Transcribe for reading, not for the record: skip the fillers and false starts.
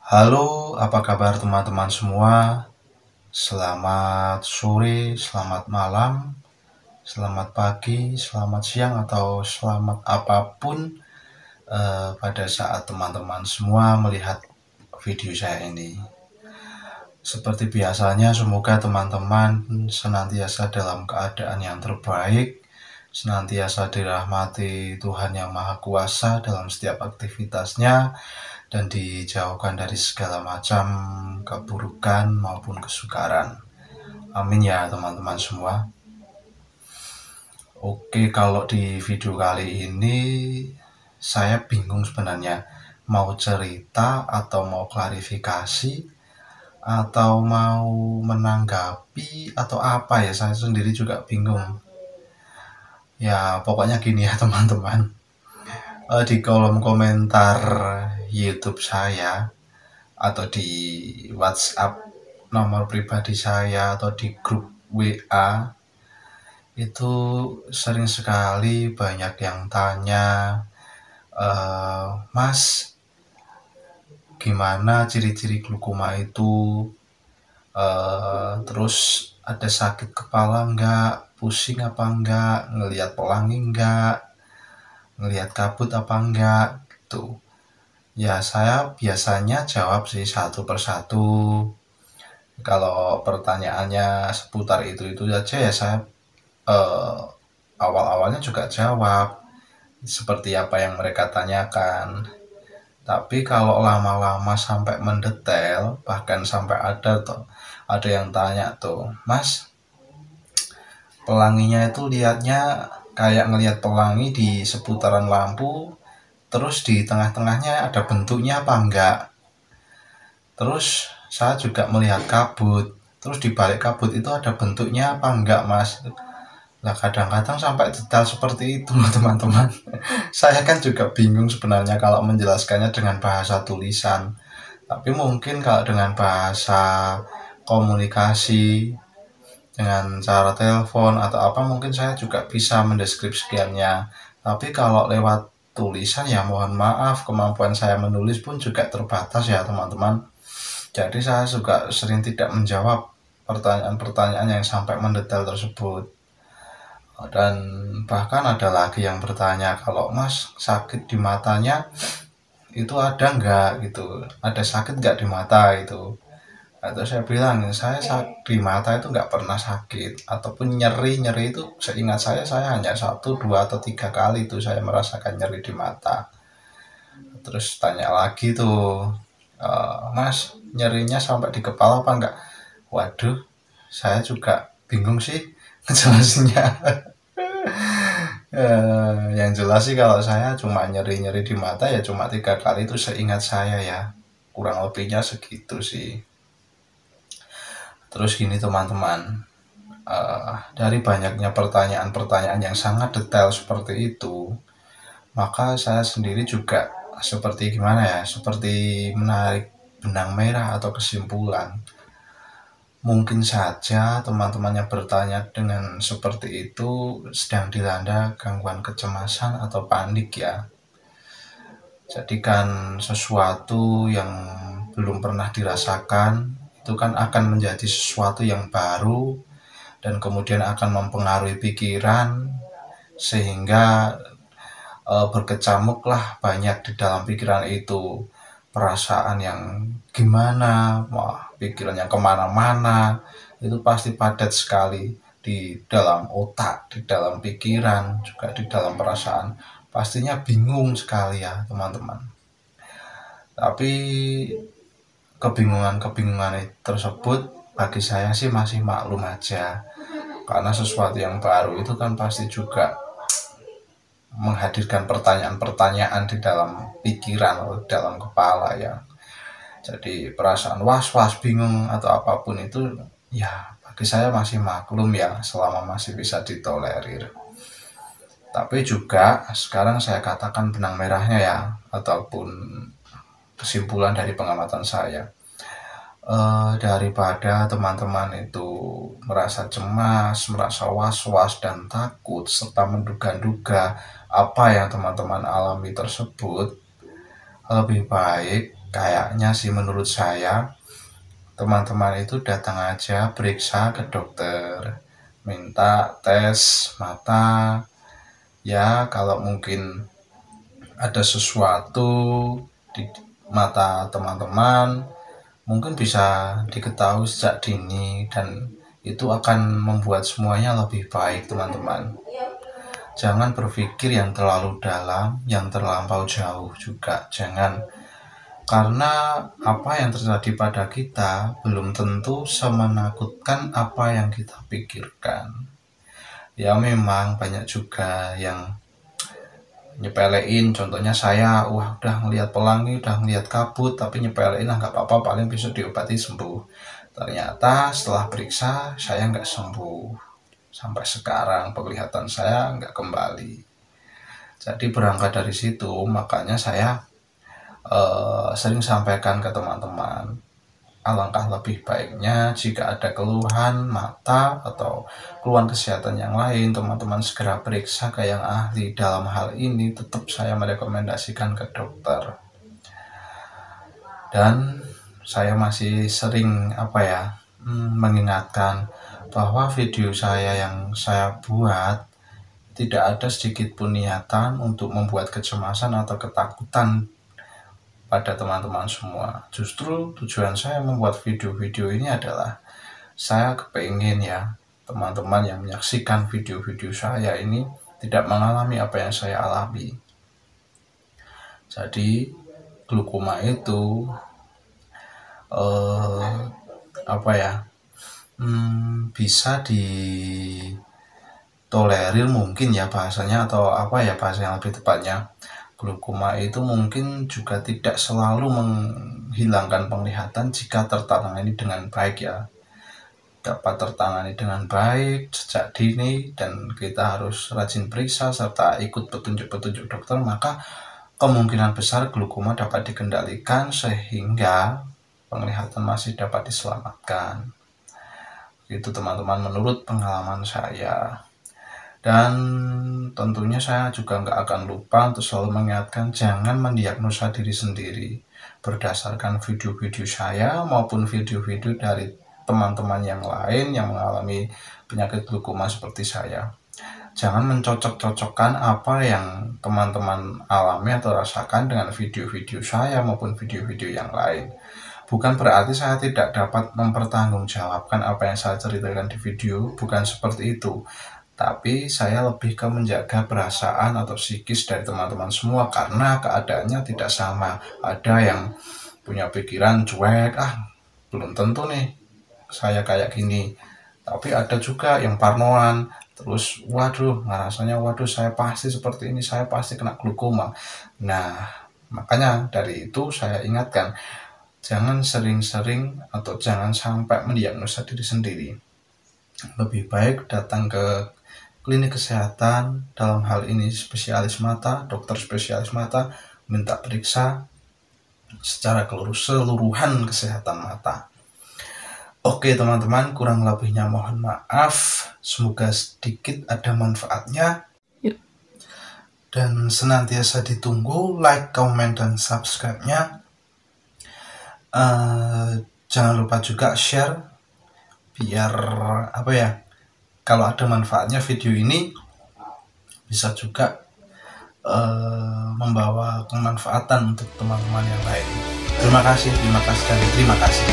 Halo, apa kabar teman-teman semua? Selamat sore, selamat malam, selamat pagi, selamat siang, atau selamat apapun pada saat teman-teman semua melihat video saya ini. Seperti biasanya, semoga teman-teman senantiasa dalam keadaan yang terbaik, senantiasa dirahmati Tuhan Yang Maha Kuasa dalam setiap aktivitasnya, dan dijauhkan dari segala macam keburukan maupun kesukaran. Amin ya teman-teman semua. Oke, kalau di video kali ini saya bingung sebenarnya mau cerita atau mau klarifikasi atau mau menanggapi atau apa ya, saya sendiri juga bingung. Ya pokoknya gini ya teman-teman, di kolom komentar YouTube saya atau di WhatsApp nomor pribadi saya atau di grup WA itu sering sekali banyak yang tanya, Mas, gimana ciri-ciri glukoma itu? Terus ada sakit kepala enggak? Pusing apa enggak? Ngelihat pelangi enggak? Ngelihat kabut apa enggak? Gitu. Ya saya biasanya jawab sih satu persatu. Kalau pertanyaannya seputar itu aja ya saya awal-awalnya juga jawab seperti apa yang mereka tanyakan. Tapi kalau lama-lama sampai mendetail, bahkan sampai ada yang tanya tuh, Mas, pelanginya itu lihatnya kayak ngelihat pelangi di seputaran lampu, terus di tengah-tengahnya ada bentuknya apa enggak? Terus saya juga melihat kabut, terus di balik kabut itu ada bentuknya apa enggak, Mas? Nah kadang-kadang sampai detail seperti itu loh teman-teman. Saya kan juga bingung sebenarnya kalau menjelaskannya dengan bahasa tulisan. Tapi mungkin kalau dengan bahasa komunikasi, dengan cara telepon atau apa, mungkin saya juga bisa mendeskripsikannya. Tapi kalau lewat tulisan ya mohon maaf, kemampuan saya menulis pun juga terbatas ya teman-teman. Jadi saya juga sering tidak menjawab pertanyaan-pertanyaan yang sampai mendetail tersebut. Dan bahkan ada lagi yang bertanya, kalau Mas sakit di matanya itu ada enggak gitu, ada sakit enggak di mata itu? Atau saya bilang saya di mata itu enggak pernah sakit, ataupun nyeri itu seingat saya hanya 1, 2, atau 3 kali itu saya merasakan nyeri di mata. Terus tanya lagi tuh, Mas nyerinya sampai di kepala apa enggak? Waduh, saya juga bingung sih ngejelasinnya. Yang jelas sih kalau saya cuma nyeri-nyeri di mata ya cuma 3 kali itu seingat saya ya, kurang lebihnya segitu sih. Terus gini teman-teman, dari banyaknya pertanyaan-pertanyaan yang sangat detail seperti itu, maka saya sendiri juga seperti gimana ya, seperti menarik benang merah atau kesimpulan. Mungkin saja teman-teman yang bertanya dengan seperti itu sedang dilanda gangguan kecemasan atau panik ya. Jadikan sesuatu yang belum pernah dirasakan itu kan akan menjadi sesuatu yang baru dan kemudian akan mempengaruhi pikiran sehingga berkecamuklah banyak di dalam pikiran itu, perasaan yang gimana, wah pikiran yang kemana-mana, itu pasti padat sekali di dalam otak, di dalam pikiran, juga di dalam perasaan. Pastinya bingung sekali ya teman-teman. Tapi kebingungan tersebut bagi saya sih masih maklum aja, karena sesuatu yang baru itu kan pasti juga menghadirkan pertanyaan-pertanyaan di dalam pikiran atau dalam kepala ya. Jadi perasaan was-was, bingung atau apapun itu ya bagi saya masih maklum ya, selama masih bisa ditolerir. Tapi juga sekarang saya katakan benang merahnya ya, ataupun kesimpulan dari pengamatan saya, daripada teman-teman itu merasa cemas, merasa was-was dan takut serta menduga-duga apa yang teman-teman alami tersebut, lebih baik kayaknya sih menurut saya teman-teman itu datang aja periksa ke dokter, minta tes mata ya. Kalau mungkin ada sesuatu di mata teman-teman mungkin bisa diketahui sejak dini, dan itu akan membuat semuanya lebih baik teman-teman. Jangan berpikir yang terlalu dalam, yang terlampau jauh juga jangan, karena apa yang terjadi pada kita belum tentu semenakutkan apa yang kita pikirkan. Ya memang banyak juga yang nyepelein, contohnya saya, udah ngelihat pelangi, udah ngelihat kabut, tapi nyepelein nggak apa-apa, paling besok diobati sembuh. Ternyata setelah periksa saya nggak sembuh, sampai sekarang penglihatan saya nggak kembali. Jadi berangkat dari situ makanya saya sering sampaikan ke teman-teman, alangkah lebih baiknya jika ada keluhan mata atau keluhan kesehatan yang lain, teman-teman segera periksa ke yang ahli. Dalam hal ini tetap saya merekomendasikan ke dokter. Dan saya masih sering mengingatkan bahwa video saya yang saya buat tidak ada sedikit pun niatan untuk membuat kecemasan atau ketakutan pada teman-teman semua. Justru tujuan saya membuat video-video ini adalah saya kepingin ya teman-teman yang menyaksikan video-video saya ini tidak mengalami apa yang saya alami. Jadi glaukoma itu bisa ditolerir mungkin ya bahasanya, atau bahasa yang lebih tepatnya. Glaukoma itu mungkin juga tidak selalu menghilangkan penglihatan jika tertangani dengan baik ya. Dapat tertangani dengan baik sejak dini dan kita harus rajin periksa serta ikut petunjuk-petunjuk dokter, maka kemungkinan besar glaukoma dapat dikendalikan sehingga penglihatan masih dapat diselamatkan. Itu teman-teman menurut pengalaman saya. Dan tentunya saya juga nggak akan lupa untuk selalu mengingatkan jangan mendiagnosa diri sendiri berdasarkan video-video saya maupun video-video dari teman-teman yang lain yang mengalami penyakit glaukoma seperti saya. Jangan mencocok-cocokkan apa yang teman-teman alami atau rasakan dengan video-video saya maupun video-video yang lain. Bukan berarti saya tidak dapat mempertanggungjawabkan apa yang saya ceritakan di video, bukan seperti itu. Tapi saya lebih ke menjaga perasaan atau psikis dari teman-teman semua, karena keadaannya tidak sama. Ada yang punya pikiran cuek, belum tentu nih saya kayak gini. Tapi ada juga yang parnoan, terus rasanya saya pasti seperti ini, saya pasti kena glaukoma. Nah, makanya dari itu saya ingatkan, jangan sering-sering atau jangan sampai mendiagnosa diri sendiri. Lebih baik datang ke klinik kesehatan, dalam hal ini spesialis mata, dokter spesialis mata, minta periksa secara keseluruhan kesehatan mata. Oke teman-teman, kurang lebihnya mohon maaf, semoga sedikit ada manfaatnya. Dan senantiasa ditunggu like, comment, dan subscribe-nya. Jangan lupa juga share, biar kalau ada manfaatnya video ini bisa juga membawa kemanfaatan untuk teman-teman yang lain. Terima kasih dan terima kasih.